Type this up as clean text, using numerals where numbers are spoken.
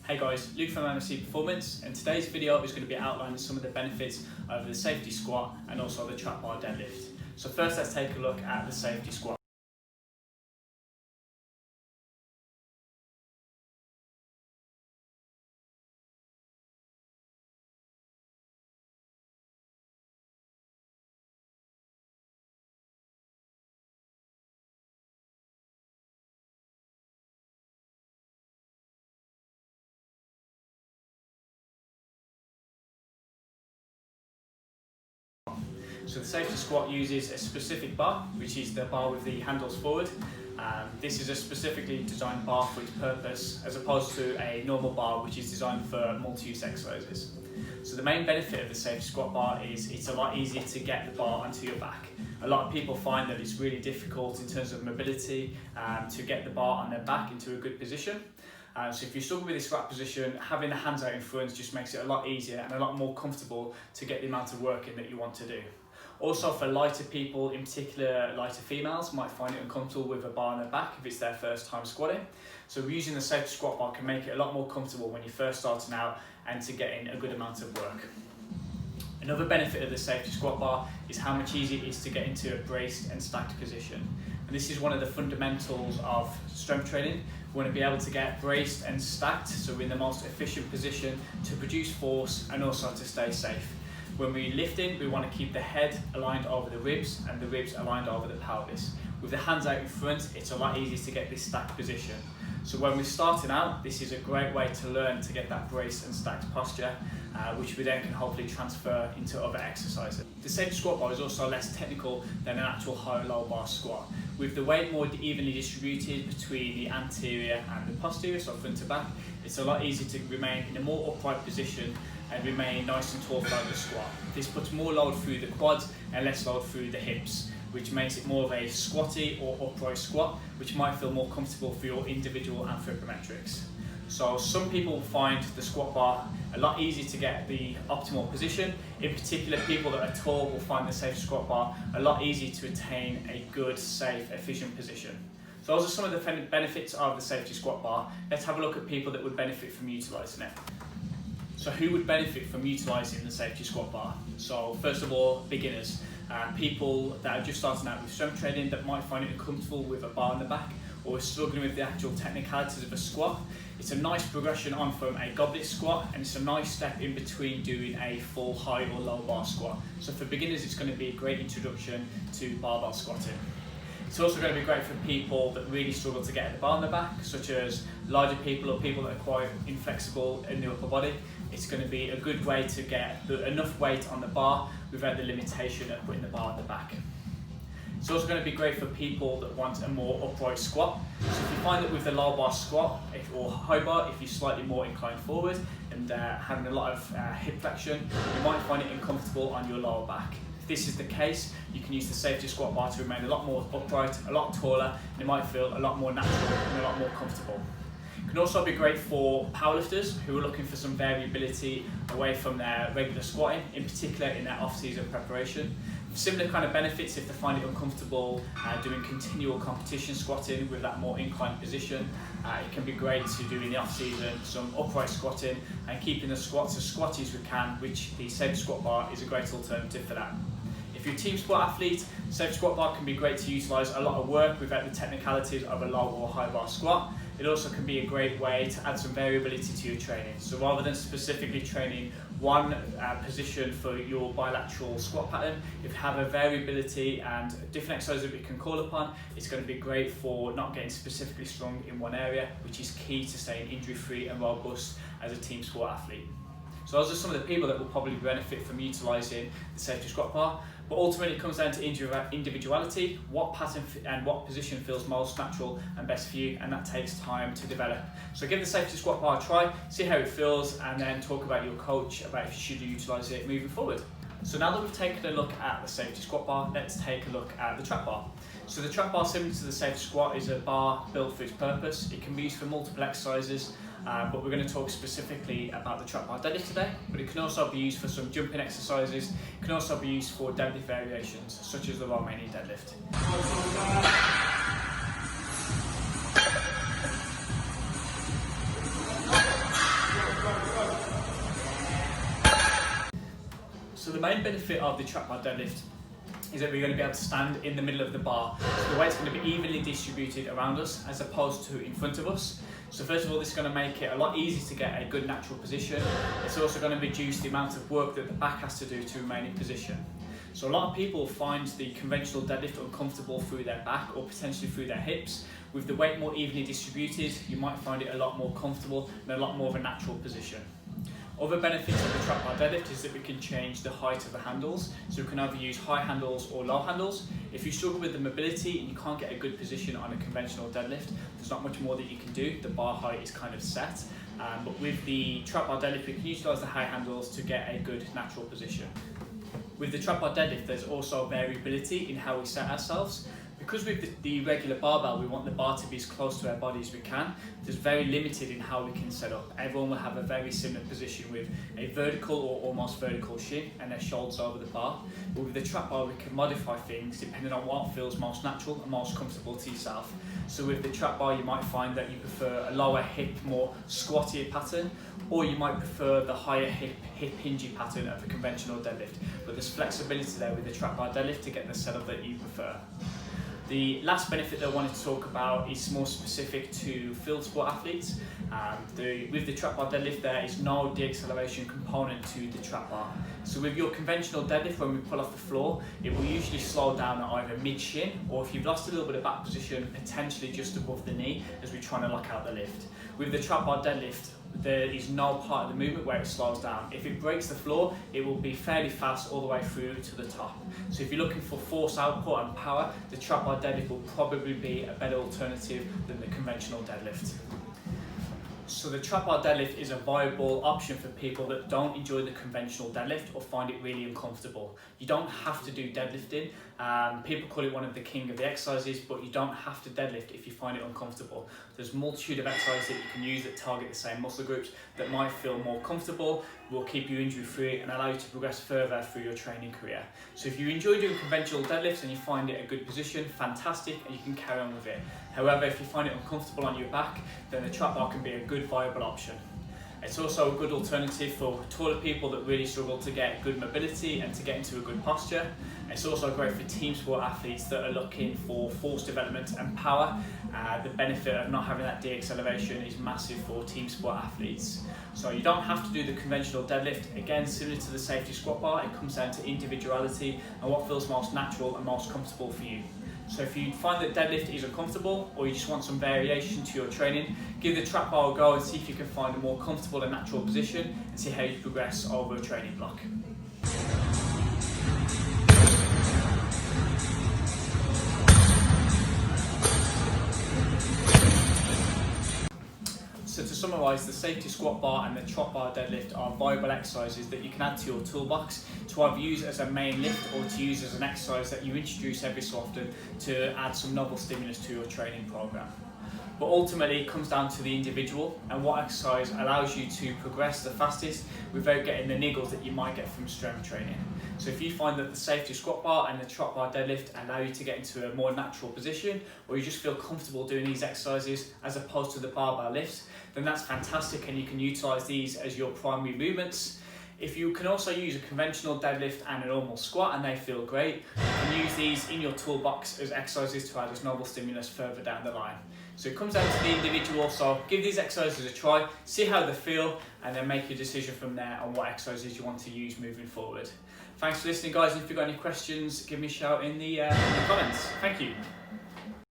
Hey guys, Luke from MSC Performance, and today's video is going to be outlining some of the benefits of the safety squat and also the trap bar deadlift. So first let's take a look at the safety squat. So the safety squat uses a specific bar, which is the bar with the handles forward. This is a specifically designed bar for its purpose, as opposed to a normal bar which is designed for multi-use exercises. So the main benefit of the safety squat bar is it's a lot easier to get the bar onto your back. A lot of people find that it's really difficult in terms of mobility to get the bar on their back into a good position. So if you struggle with this squat position, having the hands out in front just makes it a lot easier and a lot more comfortable to get the amount of work in that you want to do. Also, for lighter people, in particular lighter females, might find it uncomfortable with a bar on their back if it's their first time squatting. So using the safety squat bar can make it a lot more comfortable when you're first starting out and to get in a good amount of work. Another benefit of the safety squat bar is how much easier it is to get into a braced and stacked position. And this is one of the fundamentals of strength training. We want to be able to get braced and stacked, so we're in the most efficient position to produce force and also to stay safe. When we're lifting, we want to keep the head aligned over the ribs and the ribs aligned over the pelvis. With the hands out in front, it's a lot easier to get this stacked position. So when we're starting out, this is a great way to learn to get that braced and stacked posture, which we then can hopefully transfer into other exercises. The safety squat bar is also less technical than an actual high or low bar squat. With the weight more evenly distributed between the anterior and the posterior, so front to back, it's a lot easier to remain in a more upright position and remain nice and tall throughout the squat. This puts more load through the quads and less load through the hips, which makes it more of a squatty or upright squat, which might feel more comfortable for your individual anthropometrics. So some people find the squat bar a lot easier to get the optimal position. In particular, people that are tall will find the safety squat bar a lot easier to attain a good, safe, efficient position. So those are some of the benefits of the safety squat bar. Let's have a look at people that would benefit from utilising it. So who would benefit from utilising the safety squat bar? So first of all, beginners. People that are just starting out with strength training that might find it uncomfortable with a bar on the back or are struggling with the actual technicalities of a squat. It's a nice progression on from a goblet squat, and it's a nice step in between doing a full high or low bar squat. So for beginners, it's going to be a great introduction to barbell squatting. It's also going to be great for people that really struggle to get the bar on the back, such as larger people or people that are quite inflexible in the upper body. It's going to be a good way to get enough weight on the bar without the limitation of putting the bar on the back. It's also going to be great for people that want a more upright squat. So if you find that with the low bar squat or high bar, if you're slightly more inclined forward and having a lot of hip flexion, you might find it uncomfortable on your lower back. If this is the case, you can use the safety squat bar to remain a lot more upright, a lot taller, and it might feel a lot more natural and a lot more comfortable. It can also be great for powerlifters who are looking for some variability away from their regular squatting, in particular in their off-season preparation. Similar kind of benefits if they find it uncomfortable doing continual competition squatting with that more inclined position. It can be great to do in the off-season some upright squatting and keeping the squats as squatty as we can, which the safety squat bar is a great alternative for that. If you're a team squat athlete, safety squat bar can be great to utilise a lot of work without the technicalities of a low or high bar squat. It also can be a great way to add some variability to your training. So rather than specifically training one position for your bilateral squat pattern, if you have a variability and different exercises that we can call upon, it's going to be great for not getting specifically strong in one area, which is key to staying injury-free and robust as a team squat athlete. So those are some of the people that will probably benefit from utilising the safety squat bar. But ultimately it comes down to individuality, what pattern and what position feels most natural and best for you, and that takes time to develop. So give the safety squat bar a try, see how it feels, and then talk about your coach about if you should utilise it moving forward. So now that we've taken a look at the safety squat bar, let's take a look at the trap bar. So the trap bar, similar to the safety squat, is a bar built for its purpose. It can be used for multiple exercises, but we're going to talk specifically about the trap bar deadlift today, but it can also be used for some jumping exercises. It can also be used for deadlift variations, such as the Romanian deadlift. main benefit of the trap bar deadlift is that we're going to be able to stand in the middle of the bar. So the weight's going to be evenly distributed around us as opposed to in front of us. So first of all, this is going to make it a lot easier to get a good natural position. It's also going to reduce the amount of work that the back has to do to remain in position. So a lot of people find the conventional deadlift uncomfortable through their back or potentially through their hips. With the weight more evenly distributed, you might find it a lot more comfortable and a lot more of a natural position. Other benefits of the trap bar deadlift is that we can change the height of the handles. So we can either use high handles or low handles. If you struggle with the mobility and you can't get a good position on a conventional deadlift, there's not much more that you can do. The bar height is kind of set. But with the trap bar deadlift, we can utilise the high handles to get a good natural position. With the trap bar deadlift, there's also variability in how we set ourselves. Because with the regular barbell, we want the bar to be as close to our body as we can. There's very limited in how we can set up. Everyone will have a very similar position with a vertical or almost vertical shin and their shoulders over the bar. But with the trap bar, we can modify things depending on what feels most natural and most comfortable to yourself. So with the trap bar, you might find that you prefer a lower hip, more squattier pattern, or you might prefer the higher hip hingy pattern of a conventional deadlift. But there's flexibility there with the trap bar deadlift to get the setup that you prefer. The last benefit that I wanted to talk about is more specific to field sport athletes. With the trap bar deadlift, there is no de-acceleration component to the trap bar. So with your conventional deadlift, when we pull off the floor, it will usually slow down at either mid-shin, or if you've lost a little bit of back position, potentially just above the knee as we're trying to lock out the lift. With the trap bar deadlift, there is no part of the movement where it slows down. If it breaks the floor, it will be fairly fast all the way through to the top. So if you're looking for force output and power, the trap bar deadlift will probably be a better alternative than the conventional deadlift. So the trap bar deadlift is a viable option for people that don't enjoy the conventional deadlift or find it really uncomfortable. You don't have to do deadlifting. People call it one of the king of the exercises, but you don't have to deadlift if you find it uncomfortable. There's a multitude of exercises that you can use that target the same muscle groups that might feel more comfortable, will keep you injury free and allow you to progress further through your training career. So if you enjoy doing conventional deadlifts and you find it a good position, fantastic, and you can carry on with it. However, if you find it uncomfortable on your back, then the trap bar can be a good viable option. It's also a good alternative for taller people that really struggle to get good mobility and to get into a good posture. It's also great for team sport athletes that are looking for force development and power. The benefit of not having that de-acceleration is massive for team sport athletes. So you don't have to do the conventional deadlift. Again, similar to the safety squat bar, it comes down to individuality and what feels most natural and most comfortable for you. So if you find that deadlift is uncomfortable or you just want some variation to your training, give the trap bar a go and see if you can find a more comfortable and natural position and see how you progress over a training block. So to summarise, the safety squat bar and the trap bar deadlift are viable exercises that you can add to your toolbox to either use as a main lift or to use as an exercise that you introduce every so often to add some novel stimulus to your training program. But ultimately it comes down to the individual and what exercise allows you to progress the fastest without getting the niggles that you might get from strength training. So if you find that the safety squat bar and the trap bar deadlift allow you to get into a more natural position, or you just feel comfortable doing these exercises as opposed to the barbell lifts, then that's fantastic and you can utilise these as your primary movements. If you can also use a conventional deadlift and a normal squat and they feel great, you can use these in your toolbox as exercises to add as novel stimulus further down the line. So it comes down to the individual, so give these exercises a try, see how they feel, and then make your decision from there on what exercises you want to use moving forward. Thanks for listening, guys, and if you've got any questions, give me a shout in the comments. Thank you.